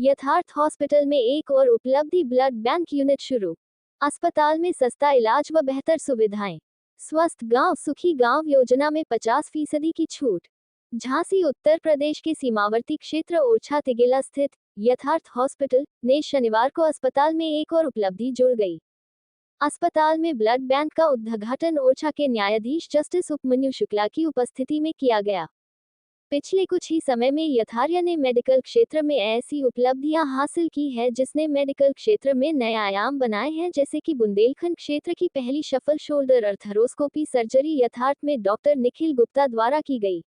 यथार्थ हॉस्पिटल में एक और उपलब्धि, ब्लड बैंक यूनिट शुरू। अस्पताल में सस्ता इलाज व बेहतर सुविधाएं। स्वस्थ गांव सुखी गांव योजना में 50% की छूट। झांसी उत्तर प्रदेश के सीमावर्ती क्षेत्र ओरछा तिगेला स्थित यथार्थ हॉस्पिटल ने शनिवार को अस्पताल में एक और उपलब्धि जुड़ गई। अस्पताल में ब्लड बैंक का उद्घाटन ओरछा के न्यायाधीश जस्टिस उपमन्यु शुक्ला की उपस्थिति में किया गया। पिछले कुछ ही समय में यथार्थ ने मेडिकल क्षेत्र में ऐसी उपलब्धियां हासिल की है जिसने मेडिकल क्षेत्र में नए आयाम बनाए हैं, जैसे कि बुंदेलखंड क्षेत्र की पहली शफल शोल्डर अर्थरोस्कोपी सर्जरी यथार्थ में डॉक्टर निखिल गुप्ता द्वारा की गई।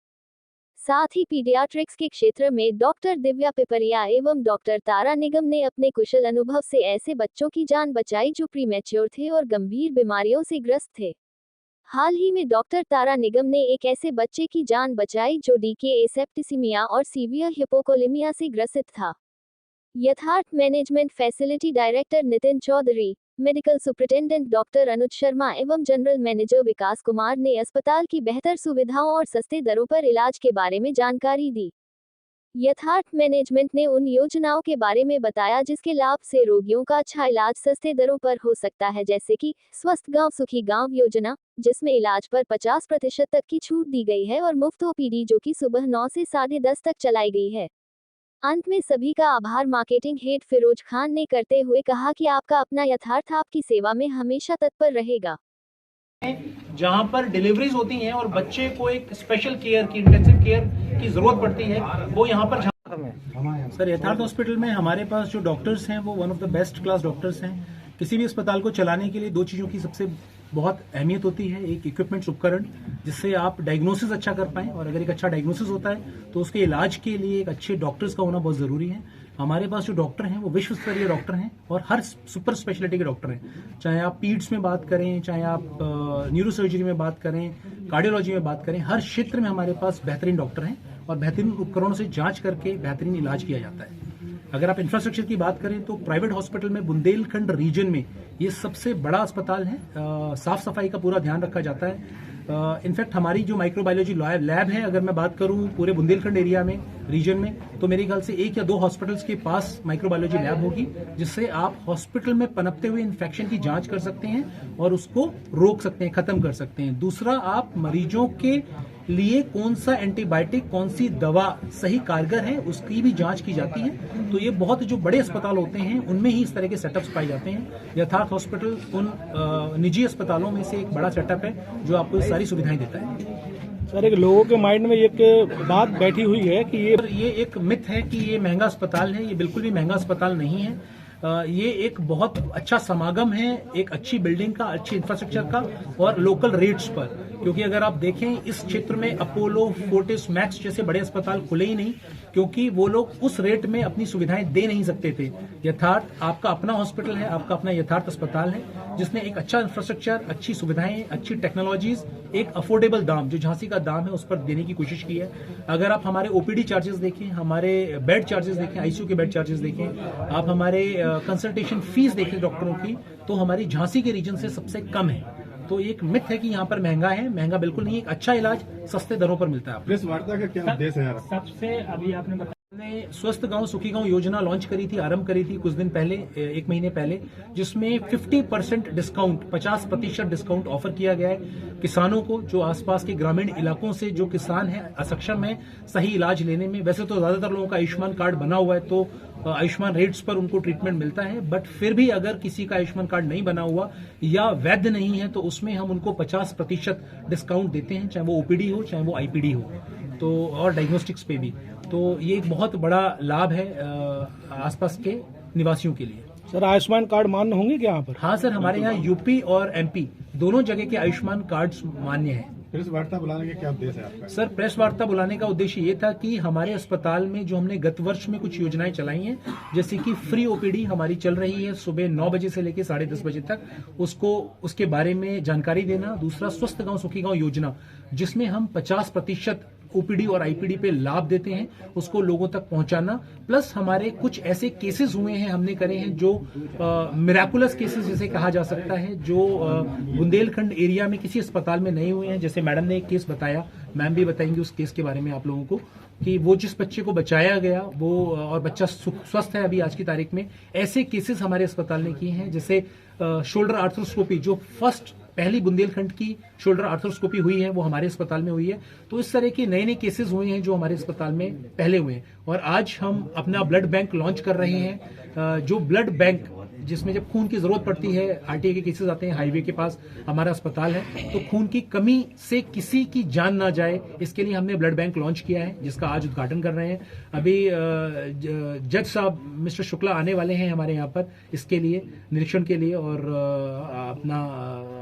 साथ ही पीडियाट्रिक्स के क्षेत्र में डॉक्टर दिव्या पिपरिया एवं डॉक्टर तारा निगम ने अपने कुशल अनुभव से ऐसे बच्चों की जान बचाई जो प्रीमेच्योर थे और गंभीर बीमारियों से ग्रस्त थे। हाल ही में डॉक्टर तारा निगम ने एक ऐसे बच्चे की जान बचाई जो डीके सेप्टिसिमिया और सीवियर हिपोकोलेमिया से ग्रसित था। Yatharth management facility director Nitin Chaudhary, medical superintendent doctor Anuj Sharma एवं जनरल मैनेजर विकास कुमार ने अस्पताल की बेहतर सुविधाओं और सस्ते दरों पर इलाज के बारे में जानकारी दी। यथार्थ मैनेजमेंट ने उन योजनाओं के बारे में बताया जिसके लाभ से रोगियों का अच्छा इलाज सस्ते दरों पर हो सकता है, जैसे कि स्वस्थ गांव सुखी गांव योजना, जिसमें इलाज पर 50% तक की छूट दी गई है, और मुफ्त ओपीडी जो कि सुबह 9 से 10:30 तक चलाई गई है। अंत में सभी का आभार मार्केटिंग हेड फिरोज खान ने करते हुए कहा कि आपका अपना यथार्थ आपकी सेवा में हमेशा तत्पर रहेगा। जहां पर डिलीवरीज होती हैं और बच्चे को एक स्पेशल केयर की, इंटेंसिव केयर की जरूरत पड़ती है, वो यहाँ पर सर यथार्थ हॉस्पिटल में हमारे पास जो डॉक्टर्स हैं वो one of the best class doctors हैं। किसी भी अस्पताल को चलाने के लिए दो चीज़ों की सबसे बहुत अहमियत होती है, एक इक्विपमेंट्स उपकरण जिससे आप डायग्नोसिस अच्छा कर पाएं, और अगर एक अच्छा डायग्नोसिस होता है तो उसके इलाज के लिए एक अच्छे डॉक्टर्स का होना बहुत ज़रूरी है। हमारे पास जो डॉक्टर हैं वो विश्व स्तरीय डॉक्टर हैं और हर सुपर स्पेशलिटी के डॉक्टर हैं। चाहे आप पीड्स में बात करें, चाहे आप न्यूरोसर्जरी में बात करें, कार्डियोलॉजी में बात करें, हर क्षेत्र में हमारे पास बेहतरीन डॉक्टर हैं और बेहतरीन उपकरणों से जांच करके बेहतरीन इलाज किया जाता है। अगर आप इंफ्रास्ट्रक्चर की बात करें तो प्राइवेट हॉस्पिटल में बुंदेलखंड रीजन में ये सबसे बड़ा अस्पताल है। साफ सफाई का पूरा ध्यान रखा जाता है। इनफैक्ट हमारी जो माइक्रोबायोलॉजी लैब है, अगर मैं बात करूं पूरे बुंदेलखंड एरिया में, रीजन में, तो मेरे ख्याल से 1 या 2 हॉस्पिटल्स के पास माइक्रोबायोलॉजी लैब होगी, जिससे आप हॉस्पिटल में पनपते हुए इन्फेक्शन की जांच कर सकते हैं और उसको रोक सकते हैं, खत्म कर सकते हैं। दूसरा, आप मरीजों के लिए कौन सा एंटीबायोटिक, कौन सी दवा सही कारगर है, उसकी भी जांच की जाती है। तो ये बहुत जो बड़े अस्पताल होते हैं उनमें ही इस तरह के सेटअप्स पाए जाते हैं। यथार्थ हॉस्पिटल उन निजी अस्पतालों में से एक बड़ा सेटअप है जो आपको सारी सुविधाएं देता है। सर, एक लोगों के माइंड में एक बात बैठी हुई है कि ये एक मिथ है कि ये महंगा अस्पताल है। ये बिल्कुल भी महंगा अस्पताल नहीं है। ये एक बहुत अच्छा समागम है, एक अच्छी बिल्डिंग का, अच्छी इंफ्रास्ट्रक्चर का और लोकल रेट्स पर। क्योंकि अगर आप देखें इस क्षेत्र में अपोलो, फोर्टिस, मैक्स जैसे बड़े अस्पताल खुले ही नहीं, क्योंकि वो लोग उस रेट में अपनी सुविधाएं दे नहीं सकते थे। यथार्थ आपका अपना हॉस्पिटल है, आपका अपना यथार्थ अस्पताल है, जिसने एक अच्छा इंफ्रास्ट्रक्चर, अच्छी सुविधाएं, अच्छी टेक्नोलॉजीज, एक अफोर्डेबल दाम, जो झांसी का दाम है, उस पर देने की कोशिश की है। अगर आप हमारे ओपीडी चार्जेस देखें, हमारे बेड चार्जेस देखें, आईसीयू के बेड चार्जेस देखें, आप हमारे कंसल्टेशन फीस देखें डॉक्टरों की, तो हमारी झांसी के रीजन से सबसे कम है। तो एक मिथ है कि यहाँ पर महंगा है, महंगा बिल्कुल नहीं है। एक अच्छा इलाज सस्ते दरों पर मिलता है। प्रेस वार्ता का क्या उद्देश्य है? सबसे अभी आपने बताया स्वस्थ गांव सुखी गांव योजना लॉन्च करी थी, आरंभ करी थी कुछ दिन पहले, 1 महीने पहले, जिसमें 50% डिस्काउंट, 50% डिस्काउंट ऑफर किया गया है किसानों को, जो आसपास के ग्रामीण इलाकों से जो किसान हैं, असक्षम है सही इलाज लेने में। वैसे तो ज्यादातर लोगों का आयुष्मान कार्ड बना हुआ है, तो आयुष्मान रेट्स पर उनको ट्रीटमेंट मिलता है, बट फिर भी अगर किसी का आयुष्मान कार्ड नहीं बना हुआ या वैध नहीं है तो उसमें हम उनको 50% डिस्काउंट देते हैं, चाहे वो ओपीडी हो, चाहे वो आईपीडी हो, तो और डायग्नोस्टिक्स पे भी। तो ये एक बहुत बड़ा लाभ है आसपास के निवासियों के लिए। सर, आयुष्मान कार्ड मान्य होंगे क्या यहाँ पर? हाँ सर, हमारे यहाँ यूपी और एमपी दोनों जगह के आयुष्मान कार्ड मान्य हैं। प्रेस वार्ता बुलाने का क्या उद्देश्य है आपका? सर, प्रेस वार्ता बुलाने का उद्देश्य ये था कि हमारे अस्पताल में जो हमने गत वर्ष में कुछ योजनाएं चलाई हैं, जैसे कि फ्री ओपीडी हमारी चल रही है सुबह 9 बजे से लेकर 10:30 बजे तक, उसके बारे में जानकारी देना। दूसरा, स्वस्थ गांव सुखी गांव योजना, जिसमें हम 50% ओपीडी और आईपीडी पे लाभ देते हैं उसको लोगों तक पहुंचाना, प्लस हमारे कुछ ऐसे केसेस हुए हैं हमने करे हैं जो मिराकुलस केसेस जिसे कहा जा सकता है, जो बुंदेलखंड एरिया में किसी अस्पताल में नहीं हुए हैं। जैसे मैडम ने एक केस बताया, मैम भी बताएंगे उस केस के बारे में आप लोगों को, कि वो जिस बच्चे को बचाया गया वो और बच्चा स्वस्थ है अभी आज की तारीख में। ऐसे केसेस हमारे अस्पताल ने किए हैं, जैसे शोल्डर आर्थ्रोस्कोपी जो पहली बुंदेलखंड की शोल्डर आर्थ्रोस्कोपी हुई है वो हमारे अस्पताल में हुई है। तो इस तरह के नए नए केसेस हुए हैं जो हमारे अस्पताल में पहले हुए हैं। और आज हम अपना ब्लड बैंक लॉन्च कर रहे हैं, जो ब्लड बैंक जिसमें जब खून की जरूरत पड़ती है, आरटीआई के केसेस आते हैं, हाईवे के पास हमारा अस्पताल है, तो खून की कमी से किसी की जान ना जाए इसके लिए हमने ब्लड बैंक लॉन्च किया है, जिसका आज उद्घाटन कर रहे हैं। अभी जज साहब मिस्टर शुक्ला आने वाले हैं हमारे यहाँ पर इसके लिए निरीक्षण के लिए, और अपना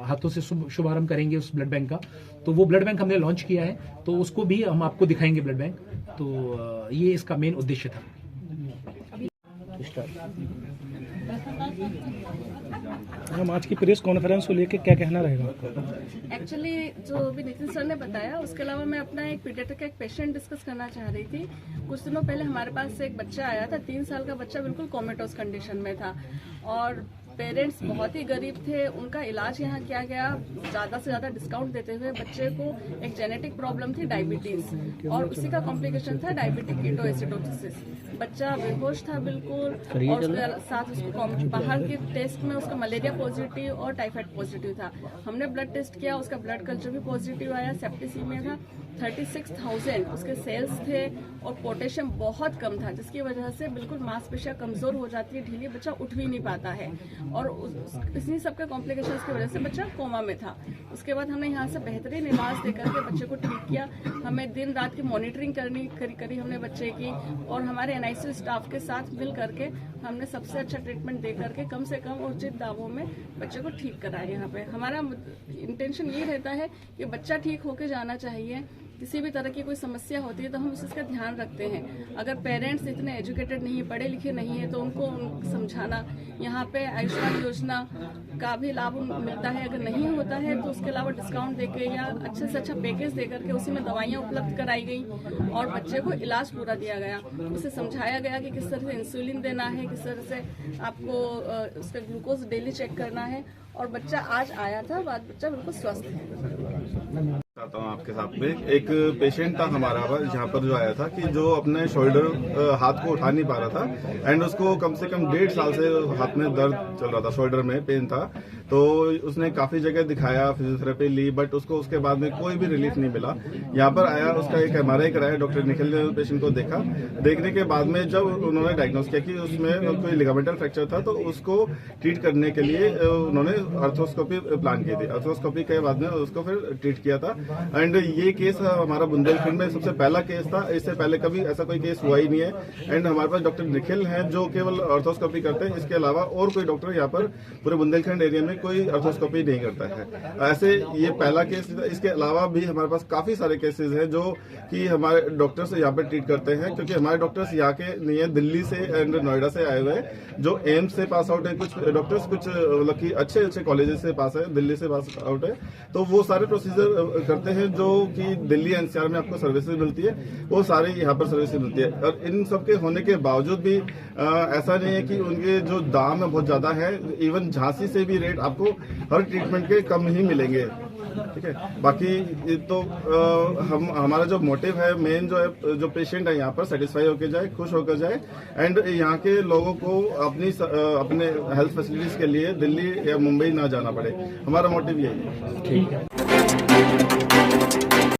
हाथों से शुभारंभ करेंगे उस ब्लड बैंक का। तो वो ब्लड बैंक हमने लॉन्च किया है, तो उसको भी हम आपको दिखाएंगे ब्लड बैंक। तो ये इसका मेन उद्देश्य था। हम आज की प्रेस कॉन्फ्रेंस को लेकर क्या कहना रहेगा आपका? एक्चुअली जो अभी नितिन सर ने बताया उसके अलावा मैं अपना एक पीडियाट्रिक का एक पेशेंट डिस्कस करना चाह रही थी। कुछ दिनों पहले हमारे पास एक बच्चा आया था, 3 साल का बच्चा, बिल्कुल कोमेटोस कंडीशन में था और पेरेंट्स बहुत ही गरीब थे। उनका इलाज यहाँ किया गया, ज़्यादा से ज़्यादा डिस्काउंट देते हुए। बच्चे को एक जेनेटिक प्रॉब्लम थी, डायबिटीज, और उसी का कॉम्प्लिकेशन था डायबिटिक कीटोएसिडोसिस। बच्चा बेहोश था बिल्कुल, और उसके साथ उसको बाहर के टेस्ट में उसका मलेरिया पॉजिटिव और टाइफाइड पॉजिटिव था। हमने ब्लड टेस्ट किया, उसका ब्लड कल्चर भी पॉजिटिव आया, सेप्टिसीमिया था, 36,000 उसके सेल्स थे और पोटेशियम बहुत कम था, जिसकी वजह से बिल्कुल मांसपेशियां कमजोर हो जाती है, ढीली, बच्चा उठ भी नहीं पाता है। और इन्हीं सबके कॉम्प्लिकेशंस की वजह से बच्चा कोमा में था। उसके बाद हमने यहाँ से बेहतरीन इलाज देकर के बच्चे को ठीक किया। हमें दिन रात की मॉनिटरिंग करी हमने बच्चे की, और हमारे एनआईसीयू स्टाफ के साथ मिल करके हमने सबसे अच्छा ट्रीटमेंट दे करके कम से कम उचित दामों में बच्चे को ठीक कराया। यहाँ पे हमारा इंटेंशन ये रहता है कि बच्चा ठीक होके जाना चाहिए। किसी भी तरह की कोई समस्या होती है तो हम इसका ध्यान रखते हैं। अगर पेरेंट्स इतने एजुकेटेड नहीं, पढ़े लिखे नहीं है, तो उनको समझाना। यहाँ पे आयुष्मान योजना का भी लाभ मिलता है, अगर नहीं होता है तो उसके अलावा डिस्काउंट देके या अच्छे से अच्छा पैकेज दे करके उसी में दवाइयाँ उपलब्ध कराई गई और बच्चे को इलाज पूरा दिया गया। उसे समझाया गया कि किस तरह से इंसुलिन देना है, किस तरह से आपको उसका ग्लूकोज डेली चेक करना है, और बच्चा आज आया था, बच्चा बिल्कुल स्वस्थ है। आता हूँ आपके साथ में एक पेशेंट था हमारा यहाँ पर जो आया था कि जो अपने शोल्डर हाथ को उठा नहीं पा रहा था, एंड उसको कम से कम 1.5 साल से हाथ में दर्द चल रहा था, शोल्डर में पेन था। तो उसने काफी जगह दिखाया, फिजियोथेरेपी ली, बट उसको उसके बाद में कोई भी रिलीफ नहीं मिला। यहाँ पर आया, उसका एक MRI कराया, डॉक्टर निखिल ने पेशेंट को देखा। देखने के बाद में जब उन्होंने डायग्नोस किया कि उसमें कोई लिगामेंटल फ्रैक्चर था, तो उसको ट्रीट करने के लिए उन्होंने आर्थ्रोस्कोपी प्लान की थी। आर्थ्रोस्कोपी के बाद में उसको फिर ट्रीट किया था। एंड ये केस हमारा बुंदेलखंड में सबसे पहला केस था, इससे पहले कभी ऐसा कोई केस हुआ ही नहीं है। एंड हमारे पास डॉक्टर निखिल हैं जो केवल आर्थ्रोस्कोपी करते हैं, इसके अलावा और कोई डॉक्टर यहाँ पर पूरे बुंदेलखंड एरिया में कोई आर्थ्रोस्कोपी नहीं करता है। ऐसे ये पहला केस। इसके अलावा भी हमारे पास काफी सारे केसेस हैं जो कि हमारे डॉक्टर्स यहाँ पे ट्रीट करते हैं, क्योंकि हमारे डॉक्टर्स यहाँ के नहीं है, दिल्ली से एंड नोएडा से आए हुए हैं, जो एम्स से पास आउट है। कुछ डॉक्टर्स कुछ मतलब कि अच्छे अच्छे कॉलेजेस से पास है, दिल्ली से पास आउट है, तो वो सारे प्रोसीजर करते हैं जो कि दिल्ली एनसीआर में आपको सर्विसेज मिलती है, वो सारी यहाँ पर सर्विसेज मिलती है। और इन सब के होने के बावजूद भी ऐसा नहीं है कि उनके जो दाम है बहुत ज्यादा है। इवन झांसी से भी रेट आपको हर ट्रीटमेंट के कम ही मिलेंगे, ठीक है। बाकी तो हमारा जो मोटिव है मेन जो है, जो पेशेंट है यहाँ पर सेटिस्फाई होकर जाए, खुश होकर जाए, एंड यहाँ के लोगों को अपने हेल्थ फैसिलिटीज के लिए दिल्ली या मुंबई ना जाना पड़े। हमारा मोटिव यही है। ठीक है।